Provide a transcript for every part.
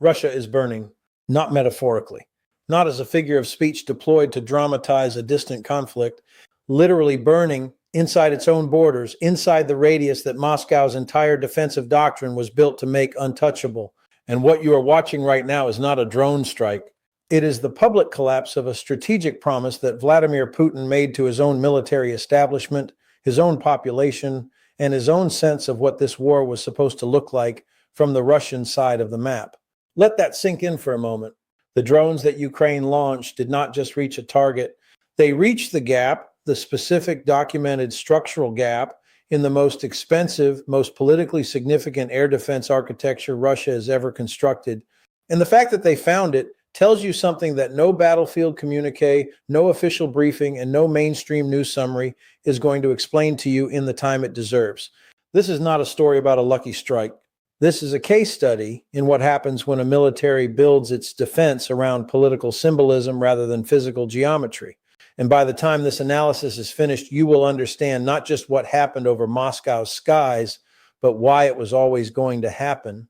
Russia is burning, not metaphorically, not as a figure of speech deployed to dramatize a distant conflict, literally burning inside its own borders, inside the radius that Moscow's entire defensive doctrine was built to make untouchable. And what you are watching right now is not a drone strike. It is the public collapse of a strategic promise that Vladimir Putin made to his own military establishment, his own population, and his own sense of what this war was supposed to look like from the Russian side of the map. Let that sink in for a moment. The drones that Ukraine launched did not just reach a target. They reached the gap, the specific documented structural gap, in the most expensive, most politically significant air defense architecture Russia has ever constructed. And the fact that they found it tells you something that no battlefield communique, no official briefing, and no mainstream news summary is going to explain to you in the time it deserves. This is not a story about a lucky strike. This is a case study in what happens when a military builds its defense around political symbolism rather than physical geometry. And by the time this analysis is finished, you will understand not just what happened over Moscow's skies, but why it was always going to happen,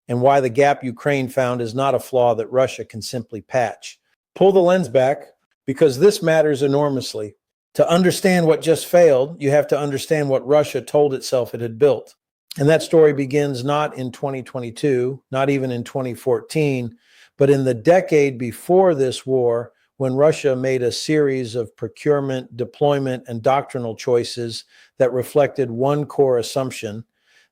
and why the gap Ukraine found is not a flaw that Russia can simply patch. Pull the lens back, because this matters enormously. To understand what just failed, you have to understand what Russia told itself it had built. And that story begins not in 2022, not even in 2014, but in the decade before this war, when Russia made a series of procurement, deployment, and doctrinal choices that reflected one core assumption: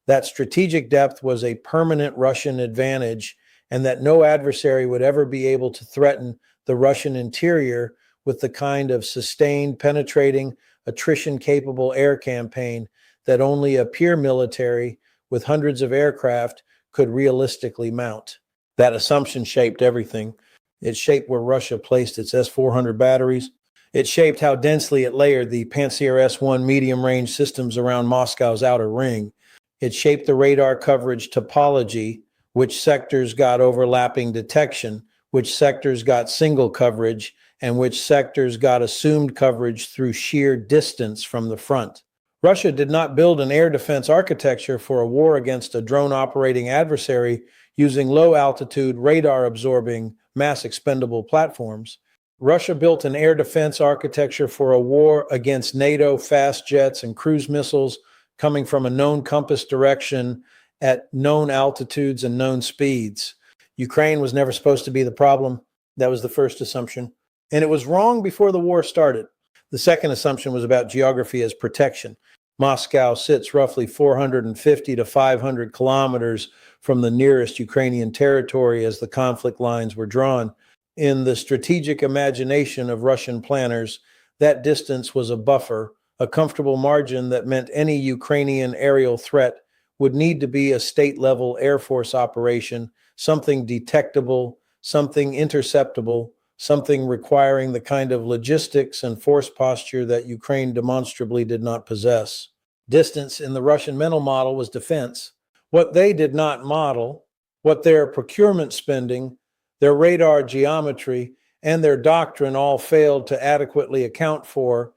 that strategic depth was a permanent Russian advantage, and that no adversary would ever be able to threaten the Russian interior with the kind of sustained, penetrating, attrition-capable air campaign that only a peer military with hundreds of aircraft could realistically mount. That assumption shaped everything. It shaped where Russia placed its S-400 batteries. It shaped how densely it layered the Pantsir S-1 medium-range systems around Moscow's outer ring. It shaped the radar coverage topology, which sectors got overlapping detection, which sectors got single coverage, and which sectors got assumed coverage through sheer distance from the front. Russia did not build an air defense architecture for a war against a drone-operating adversary using low-altitude, radar-absorbing, mass-expendable platforms. Russia built an air defense architecture for a war against NATO fast jets and cruise missiles coming from a known compass direction at known altitudes and known speeds. Ukraine was never supposed to be the problem. That was the first assumption. And it was wrong before the war started. The second assumption was about geography as protection. Moscow sits roughly 450 to 500 kilometers from the nearest Ukrainian territory as the conflict lines were drawn. In the strategic imagination of Russian planners, that distance was a buffer, a comfortable margin that meant any Ukrainian aerial threat would need to be a state-level Air Force operation, something detectable, something interceptable, something requiring the kind of logistics and force posture that Ukraine demonstrably did not possess. Distance in the Russian mental model was defense. What they did not model, what their procurement spending, their radar geometry, and their doctrine all failed to adequately account for,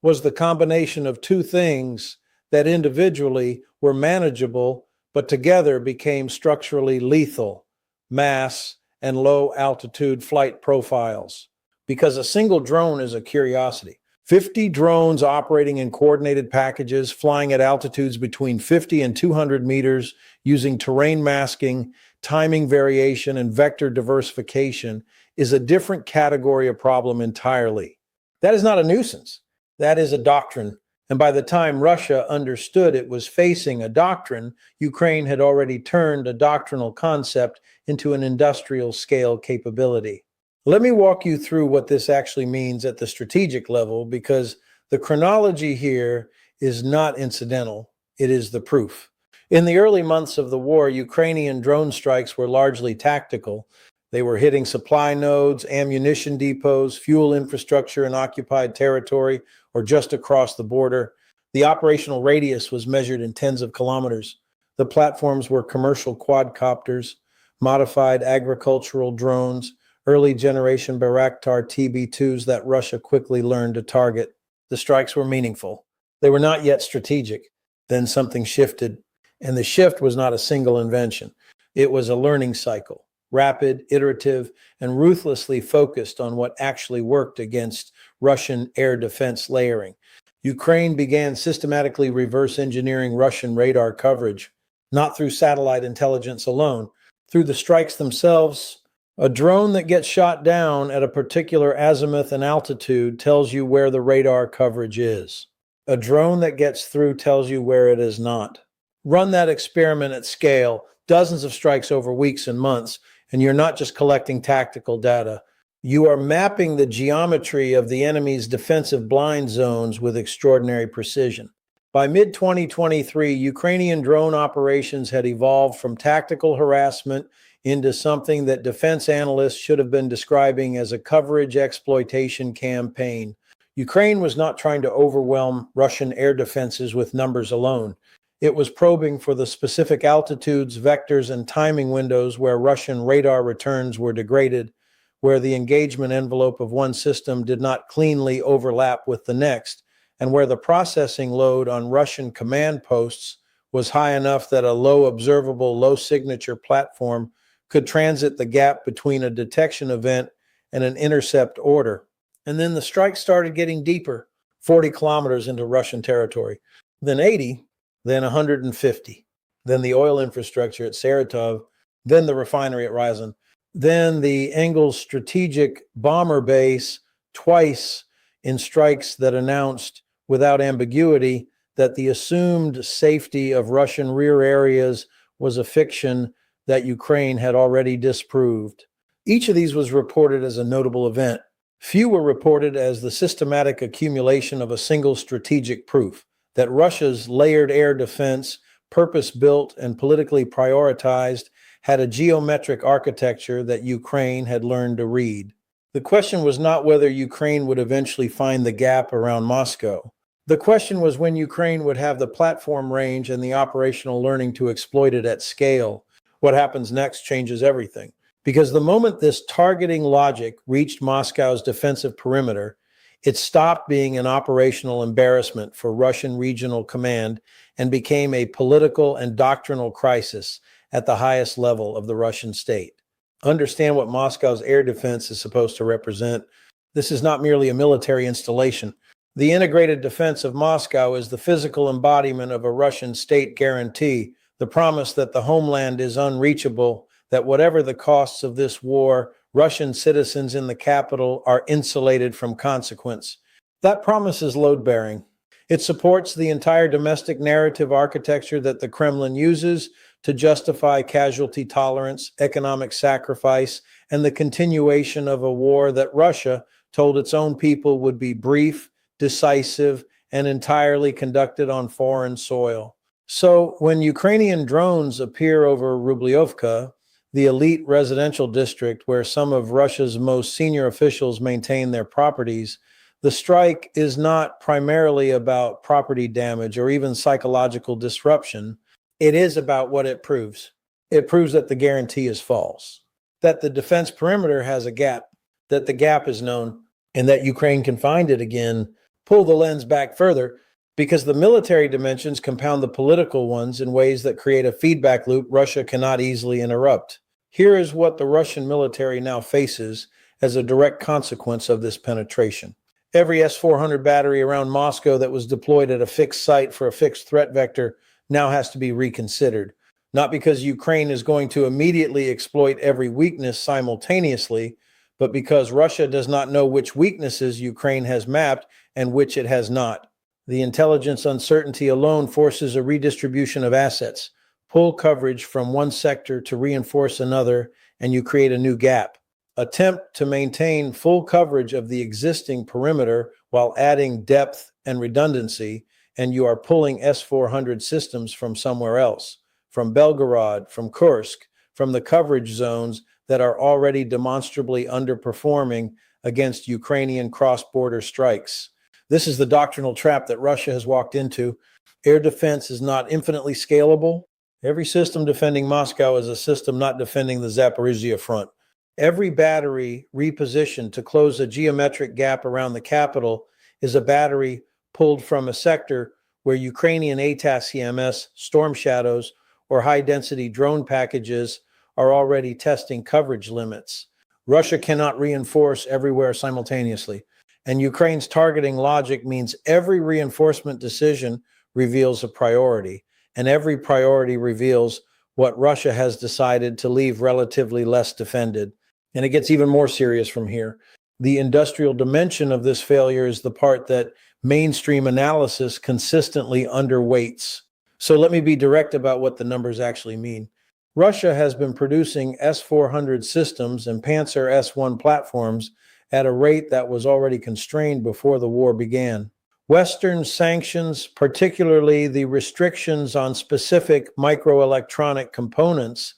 was the combination of two things that individually were manageable, but together became structurally lethal: mass and low-altitude flight profiles. Because a single drone is a curiosity. 50 drones operating in coordinated packages, flying at altitudes between 50 and 200 meters, using terrain masking, timing variation, and vector diversification is a different category of problem entirely. That is not a nuisance. That is a doctrine. And by the time Russia understood it was facing a doctrine, Ukraine had already turned a doctrinal concept into an industrial scale capability. Let me walk you through what this actually means at the strategic level, because the chronology here is not incidental. It is the proof. In the early months of the war, Ukrainian drone strikes were largely tactical. They were hitting supply nodes, ammunition depots, fuel infrastructure in occupied territory, or just across the border. The operational radius was measured in tens of kilometers. The platforms were commercial quadcopters, modified agricultural drones, early generation Bayraktar TB2s that Russia quickly learned to target. The strikes were meaningful. They were not yet strategic. Then something shifted, and the shift was not a single invention. It was a learning cycle. rapid, iterative, and ruthlessly focused on what actually worked against Russian air defense layering. Ukraine began systematically reverse engineering Russian radar coverage, not through satellite intelligence alone, through the strikes themselves. A drone that gets shot down at a particular azimuth and altitude tells you where the radar coverage is. A drone that gets through tells you where it is not. Run that experiment at scale, dozens of strikes over weeks and months, and you're not just collecting tactical data. You are mapping the geometry of the enemy's defensive blind zones with extraordinary precision. By mid-2023, Ukrainian drone operations had evolved from tactical harassment into something that defense analysts should have been describing as a coverage exploitation campaign. Ukraine was not trying to overwhelm Russian air defenses with numbers alone. It was probing for the specific altitudes, vectors, and timing windows where Russian radar returns were degraded, where the engagement envelope of one system did not cleanly overlap with the next, and where the processing load on Russian command posts was high enough that a low observable, low signature platform could transit the gap between a detection event and an intercept order. And then the strike started getting deeper, 40 kilometers into Russian territory, then 80, then 150, then the oil infrastructure at Saratov, then the refinery at Ryazan, then the Engels strategic bomber base, twice in strikes that announced without ambiguity that the assumed safety of Russian rear areas was a fiction that Ukraine had already disproved. Each of these was reported as a notable event. Few were reported as the systematic accumulation of a single strategic proof that Russia's layered air defense, purpose-built and politically prioritized, had a geometric architecture that Ukraine had learned to read. The question was not whether Ukraine would eventually find the gap around Moscow. The question was when Ukraine would have the platform range and the operational learning to exploit it at scale. What happens next changes everything. Because the moment this targeting logic reached Moscow's defensive perimeter, it stopped being an operational embarrassment for Russian regional command and became a political and doctrinal crisis at the highest level of the Russian state. Understand what Moscow's air defense is supposed to represent. This is not merely a military installation. The integrated defense of Moscow is the physical embodiment of a Russian state guarantee, the promise that the homeland is unreachable, that whatever the costs of this war, Russian citizens in the capital are insulated from consequence. That promise is load-bearing. It supports the entire domestic narrative architecture that the Kremlin uses to justify casualty tolerance, economic sacrifice, and the continuation of a war that Russia told its own people would be brief, decisive, and entirely conducted on foreign soil. So when Ukrainian drones appear over Rubliovka, the elite residential district where some of Russia's most senior officials maintain their properties, the strike is not primarily about property damage or even psychological disruption. It is about what it proves. It proves that the guarantee is false, that the defense perimeter has a gap, that the gap is known, and that Ukraine can find it again. Pull the lens back further, because the military dimensions compound the political ones in ways that create a feedback loop Russia cannot easily interrupt. Here is what the Russian military now faces as a direct consequence of this penetration. Every S-400 battery around Moscow that was deployed at a fixed site for a fixed threat vector now has to be reconsidered. Not because Ukraine is going to immediately exploit every weakness simultaneously, but because Russia does not know which weaknesses Ukraine has mapped and which it has not. The intelligence uncertainty alone forces a redistribution of assets. Pull coverage from one sector to reinforce another, and you create a new gap. Attempt to maintain full coverage of the existing perimeter while adding depth and redundancy, and you are pulling S-400 systems from somewhere else, from Belgorod, from Kursk, from the coverage zones that are already demonstrably underperforming against Ukrainian cross-border strikes. This is the doctrinal trap that Russia has walked into. Air defense is not infinitely scalable. Every system defending Moscow is a system not defending the Zaporizhzhia front. Every battery repositioned to close a geometric gap around the capital is a battery pulled from a sector where Ukrainian ATACMS, Storm Shadows, or high-density drone packages are already testing coverage limits. Russia cannot reinforce everywhere simultaneously, and Ukraine's targeting logic means every reinforcement decision reveals a priority, and every priority reveals what Russia has decided to leave relatively less defended. And it gets even more serious from here. The industrial dimension of this failure is the part that mainstream analysis consistently underweights. So let me be direct about what the numbers actually mean. Russia has been producing S-400 systems and Panzer S-1 platforms at a rate that was already constrained before the war began. Western sanctions, particularly the restrictions on specific microelectronic components,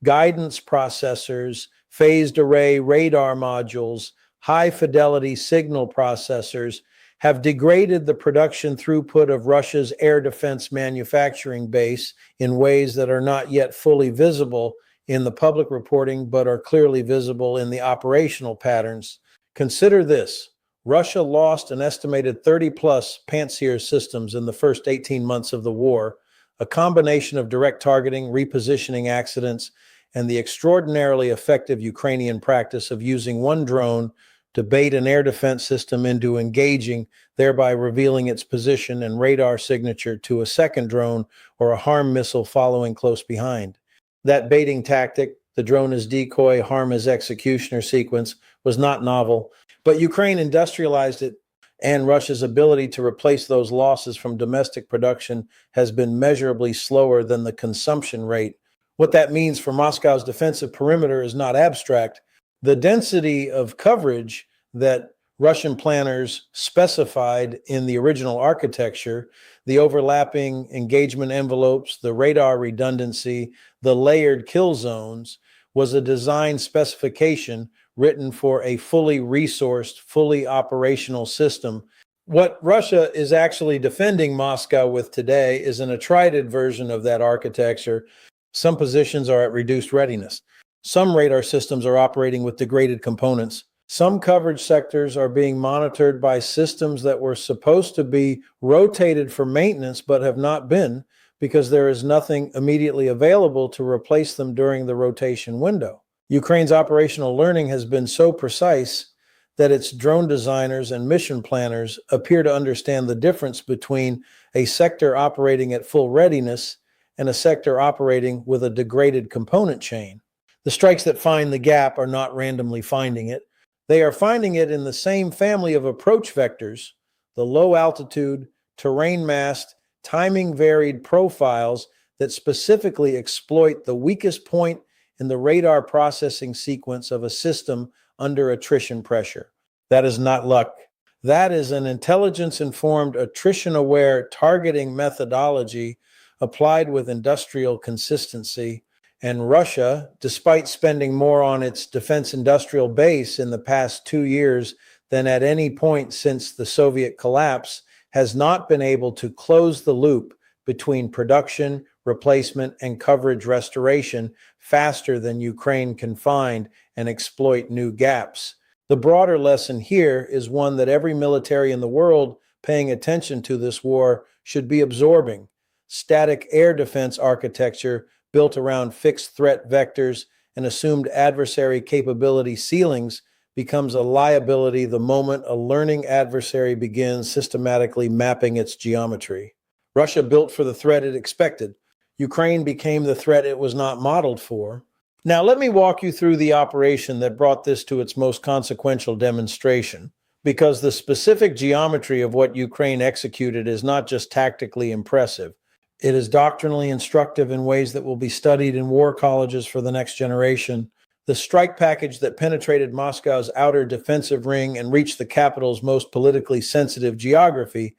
guidance processors, phased array radar modules, high-fidelity signal processors, have degraded the production throughput of Russia's air defense manufacturing base in ways that are not yet fully visible in the public reporting, but are clearly visible in the operational patterns. Consider this. Russia lost an estimated 30-plus Pantsir systems in the first 18 months of the war, a combination of direct targeting, repositioning accidents, and the extraordinarily effective Ukrainian practice of using one drone to bait an air defense system into engaging, thereby revealing its position and radar signature to a second drone or a harm missile following close behind. That baiting tactic, the drone as decoy, harm as executioner sequence, was not novel, but Ukraine industrialized it, and Russia's ability to replace those losses from domestic production has been measurably slower than the consumption rate. What that means for Moscow's defensive perimeter is not abstract. The density of coverage that Russian planners specified in the original architecture, the overlapping engagement envelopes, the radar redundancy, the layered kill zones, was a design specification written for a fully resourced, fully operational system. What Russia is actually defending Moscow with today is an attrited version of that architecture. Some positions are at reduced readiness. Some radar systems are operating with degraded components. Some coverage sectors are being monitored by systems that were supposed to be rotated for maintenance but have not been because there is nothing immediately available to replace them during the rotation window. Ukraine's operational learning has been so precise that its drone designers and mission planners appear to understand the difference between a sector operating at full readiness and a sector operating with a degraded component chain. The strikes that find the gap are not randomly finding it. They are finding it in the same family of approach vectors, the low altitude, terrain masked, timing varied profiles that specifically exploit the weakest point in the radar processing sequence of a system under attrition pressure. That is not luck. That is an intelligence-informed, attrition-aware targeting methodology applied with industrial consistency. And Russia, despite spending more on its defense industrial base in the past 2 years than at any point since the Soviet collapse, has not been able to close the loop between production, replacement, and coverage restoration faster than Ukraine can find and exploit new gaps. The broader lesson here is one that every military in the world paying attention to this war should be absorbing. Static air defense architecture built around fixed threat vectors and assumed adversary capability ceilings becomes a liability the moment a learning adversary begins systematically mapping its geometry. Russia built for the threat it expected. Ukraine became the threat it was not modeled for. Now, let me walk you through the operation that brought this to its most consequential demonstration, because the specific geometry of what Ukraine executed is not just tactically impressive. It is doctrinally instructive in ways that will be studied in war colleges for the next generation. The strike package that penetrated Moscow's outer defensive ring and reached the capital's most politically sensitive geography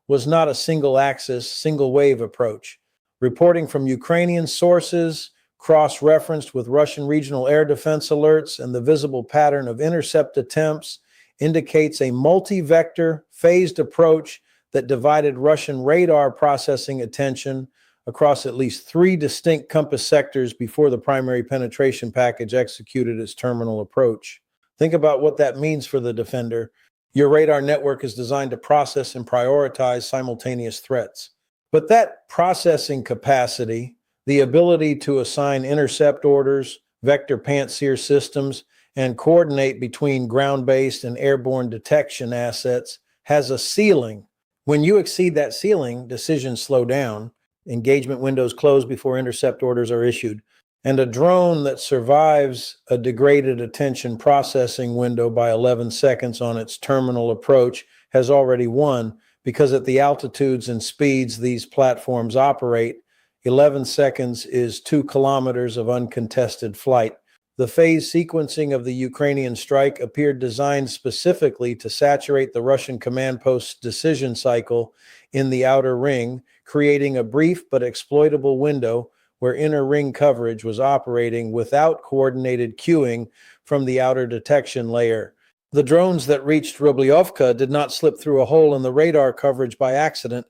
was not a single-axis, single-wave approach. Reporting from Ukrainian sources, cross-referenced with Russian regional air defense alerts and the visible pattern of intercept attempts, indicates a multi-vector, phased approach that divided Russian radar processing attention across at least 3 distinct compass sectors before the primary penetration package executed its terminal approach. Think about what that means for the defender. Your radar network is designed to process and prioritize simultaneous threats. But that processing capacity, the ability to assign intercept orders, vector pantsir systems, and coordinate between ground-based and airborne detection assets has a ceiling. When you exceed that ceiling, decisions slow down, engagement windows close before intercept orders are issued, and a drone that survives a degraded attention processing window by 11 seconds on its terminal approach has already won, because at the altitudes and speeds these platforms operate, 11 seconds is 2 kilometers of uncontested flight. The phase sequencing of the Ukrainian strike appeared designed specifically to saturate the Russian command post's decision cycle in the outer ring, creating a brief but exploitable window where inner ring coverage was operating without coordinated cueing from the outer detection layer. The drones that reached Rubliovka did not slip through a hole in the radar coverage by accident.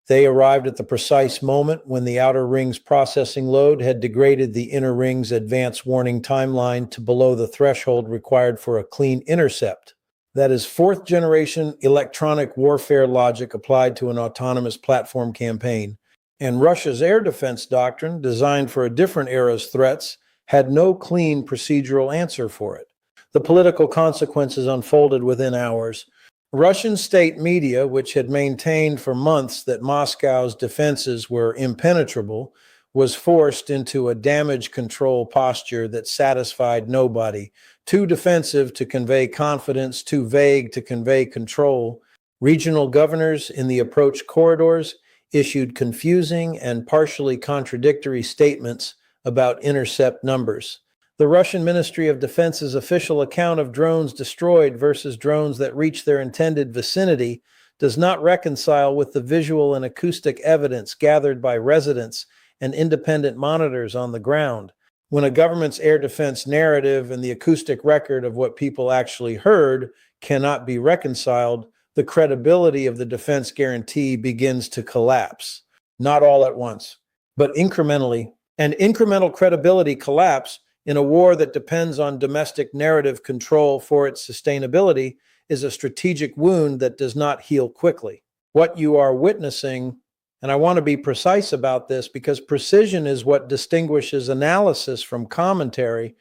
They arrived at the precise moment when the outer ring's processing load had degraded the inner ring's advance warning timeline to below the threshold required for a clean intercept. That is fourth-generation electronic warfare logic applied to an autonomous platform campaign. And Russia's air defense doctrine, designed for a different era's threats, had no clean procedural answer for it. The political consequences unfolded within hours. Russian state media, which had maintained for months that Moscow's defenses were impenetrable, was forced into a damage control posture that satisfied nobody. Too defensive to convey confidence, too vague to convey control. Regional governors in the approach corridors issued confusing and partially contradictory statements about intercept numbers. The Russian Ministry of Defense's official account of drones destroyed versus drones that reach their intended vicinity does not reconcile with the visual and acoustic evidence gathered by residents and independent monitors on the ground. When a government's air defense narrative and the acoustic record of what people actually heard cannot be reconciled, the credibility of the defense guarantee begins to collapse. Not all at once, but incrementally. And incremental credibility collapse in a war that depends on domestic narrative control for its sustainability is a strategic wound that does not heal quickly. What you are witnessing, and I want to be precise about this because precision is what distinguishes analysis from commentary,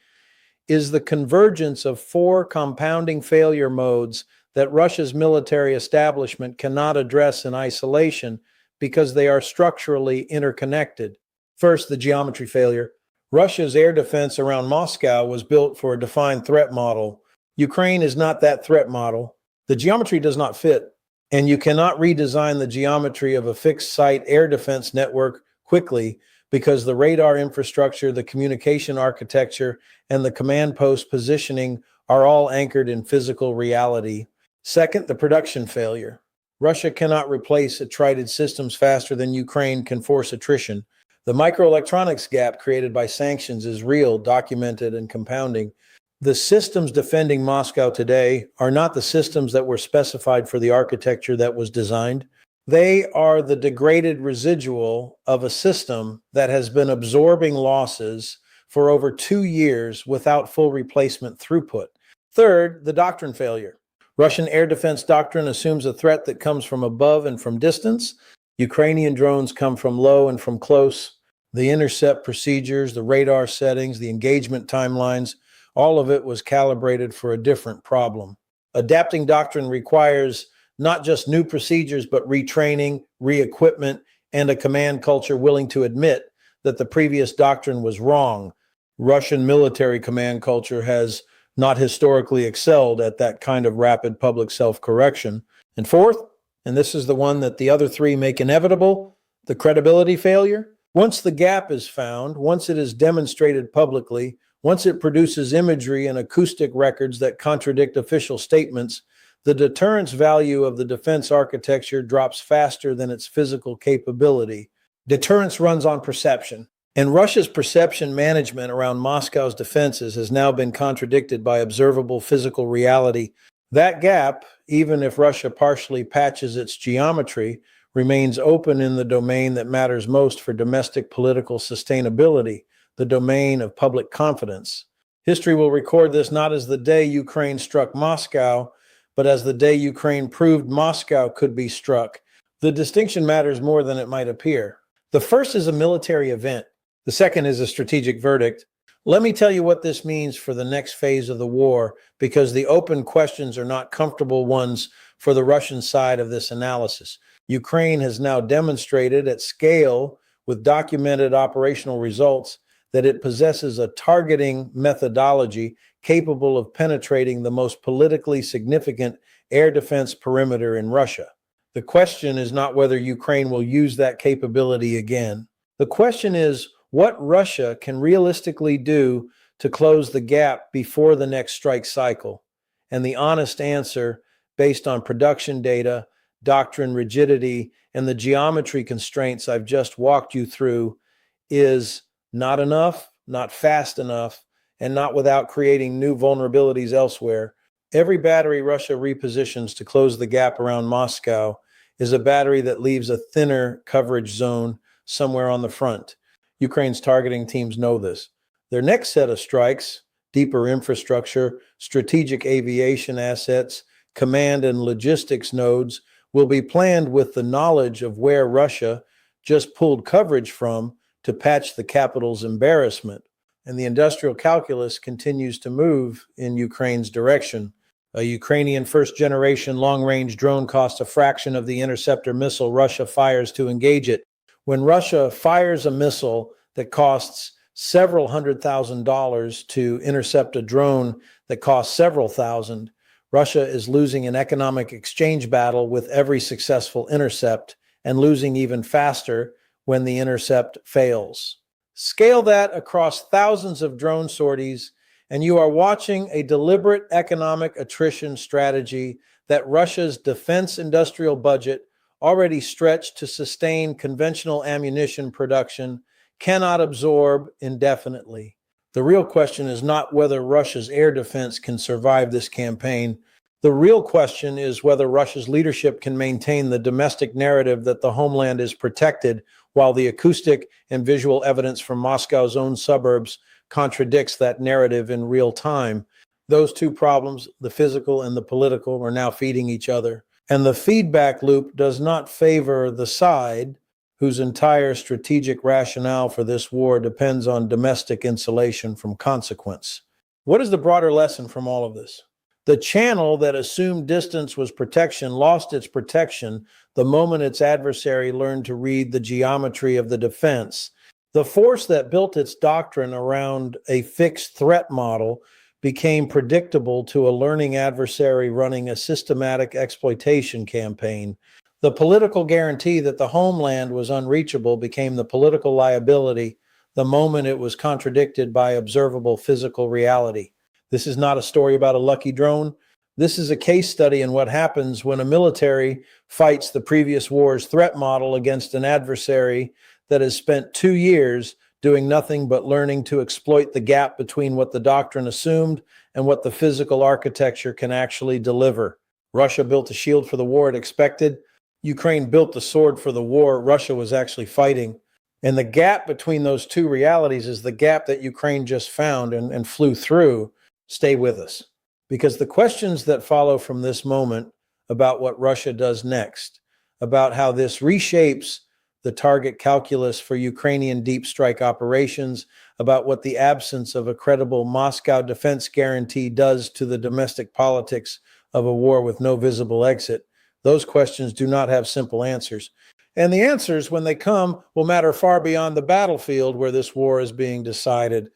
is the convergence of 4 compounding failure modes that Russia's military establishment cannot address in isolation because they are structurally interconnected. First, the geometry failure. Russia's air defense around Moscow was built for a defined threat model. Ukraine is not that threat model. The geometry does not fit, and you cannot redesign the geometry of a fixed-site air defense network quickly because the radar infrastructure, the communication architecture, and the command post positioning are all anchored in physical reality. Second, the production failure. Russia cannot replace attrited systems faster than Ukraine can force attrition. The microelectronics gap created by sanctions is real, documented, and compounding. The systems defending Moscow today are not the systems that were specified for the architecture that was designed. They are the degraded residual of a system that has been absorbing losses for over 2 years without full replacement throughput. Third, the doctrine failure. Russian air defense doctrine assumes a threat that comes from above and from distance. Ukrainian drones come from low and from close. The intercept procedures, the radar settings, the engagement timelines, all of it was calibrated for a different problem. Adapting doctrine requires not just new procedures, but retraining, re-equipment, and a command culture willing to admit that the previous doctrine was wrong. Russian military command culture has not historically excelled at that kind of rapid public self-correction. And fourth, and this is the one that the other 3 make inevitable, the credibility failure. Once the gap is found, once it is demonstrated publicly, once it produces imagery and acoustic records that contradict official statements, the deterrence value of the defense architecture drops faster than its physical capability. Deterrence runs on perception. And Russia's perception management around Moscow's defenses has now been contradicted by observable physical reality. That gap, even if Russia partially patches its geometry, remains open in the domain that matters most for domestic political sustainability, the domain of public confidence. History will record this not as the day Ukraine struck Moscow, but as the day Ukraine proved Moscow could be struck. The distinction matters more than it might appear. The first is a military event. The second is a strategic verdict. Let me tell you what this means for the next phase of the war, because the open questions are not comfortable ones for the Russian side of this analysis. Ukraine has now demonstrated at scale with documented operational results that it possesses a targeting methodology capable of penetrating the most politically significant air defense perimeter in Russia. The question is not whether Ukraine will use that capability again. The question is what Russia can realistically do to close the gap before the next strike cycle. And the honest answer, based on production data, doctrine rigidity, and the geometry constraints I've just walked you through, is not enough, not fast enough, and not without creating new vulnerabilities elsewhere. Every battery Russia repositions to close the gap around Moscow is a battery that leaves a thinner coverage zone somewhere on the front. Ukraine's targeting teams know this. Their next set of strikes, deeper infrastructure, strategic aviation assets, command and logistics nodes, will be planned with the knowledge of where Russia just pulled coverage from to patch the capital's embarrassment. And the industrial calculus continues to move in Ukraine's direction. A Ukrainian first-generation long-range drone costs a fraction of the interceptor missile Russia fires to engage it. When Russia fires a missile that costs several $100,000 to intercept a drone that costs several thousand, Russia is losing an economic exchange battle with every successful intercept, and losing even faster when the intercept fails. Scale that across thousands of drone sorties, and you are watching a deliberate economic attrition strategy that Russia's defense industrial budget, already stretched to sustain conventional ammunition production, cannot absorb indefinitely. The real question is not whether Russia's air defense can survive this campaign. The real question is whether Russia's leadership can maintain the domestic narrative that the homeland is protected, while the acoustic and visual evidence from Moscow's own suburbs contradicts that narrative in real time. Those two problems, the physical and the political, are now feeding each other. And the feedback loop does not favor the side whose entire strategic rationale for this war depends on domestic insulation from consequence. What is the broader lesson from all of this? The channel that assumed distance was protection lost its protection the moment its adversary learned to read the geometry of the defense. The force that built its doctrine around a fixed threat model became predictable to a learning adversary running a systematic exploitation campaign. The political guarantee that the homeland was unreachable became the political liability the moment it was contradicted by observable physical reality. This is not a story about a lucky drone. This is a case study in what happens when a military fights the previous war's threat model against an adversary that has spent 2 years doing nothing but learning to exploit the gap between what the doctrine assumed and what the physical architecture can actually deliver. Russia built a shield for the war it expected. Ukraine built the sword for the war Russia was actually fighting. And the gap between those two realities is the gap that Ukraine just found and flew through. Stay with us, because the questions that follow from this moment about what Russia does next, about how this reshapes the target calculus for Ukrainian deep strike operations, about what the absence of a credible Moscow defense guarantee does to the domestic politics of a war with no visible exit, those questions do not have simple answers. And the answers, when they come, will matter far beyond the battlefield where this war is being decided.